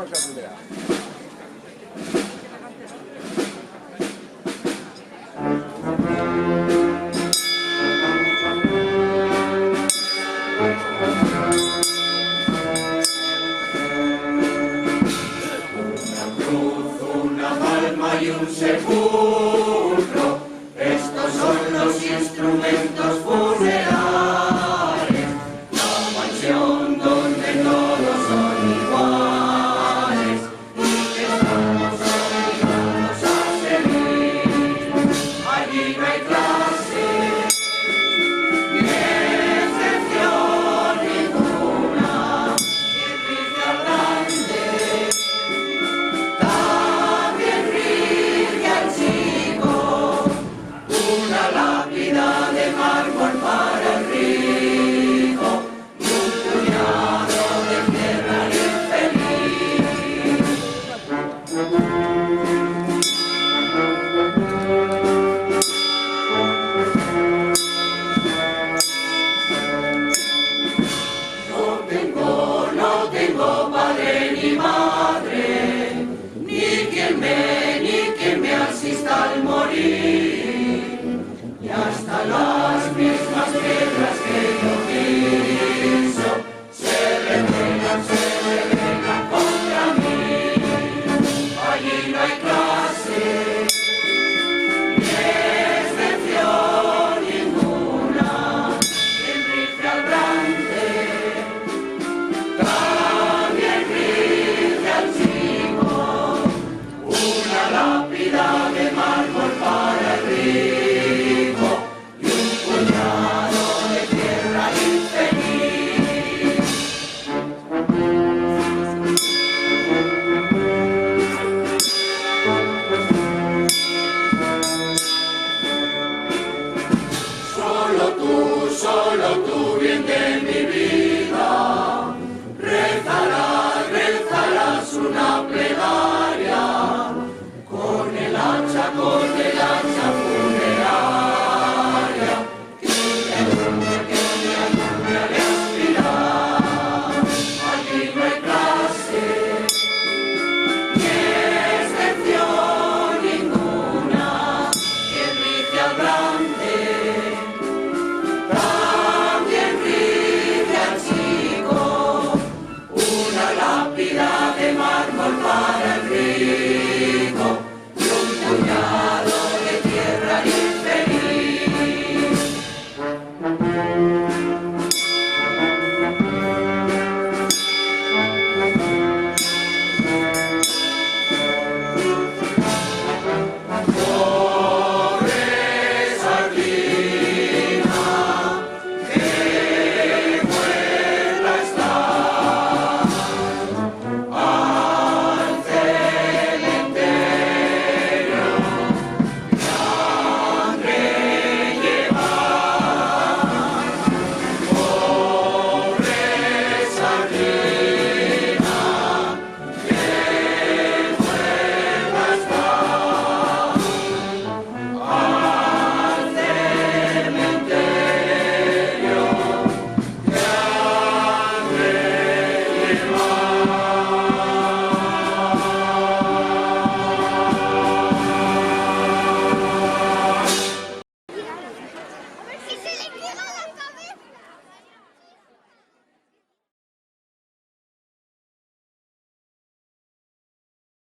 cartelera. Y un sepulcro, estos son los instrumentos funerarios, la mansión donde todos son iguales y que estamos obligados a seguir. Allí no hay clase, ni excepción ninguna, y el rifle grande. Una lápida de mármol para el rico y un puñado de tierra al infeliz. No tengo padre ni madre, ni quien me asista al morir. Y hasta las mismas piedras que yo piso se rebelan contra mí. Allí no hay clase, ni excepción ninguna, y el rifle al grande, también rifle al chico, una lápida de mármol para el río. Solo tú, bien de mi vida, rezarás una plegaria con el hacha funeraria, que me alumbre al expirar. Allí no hay clase, ni excepción ninguna, y el rifle al grande. Lápida de mármol para el río.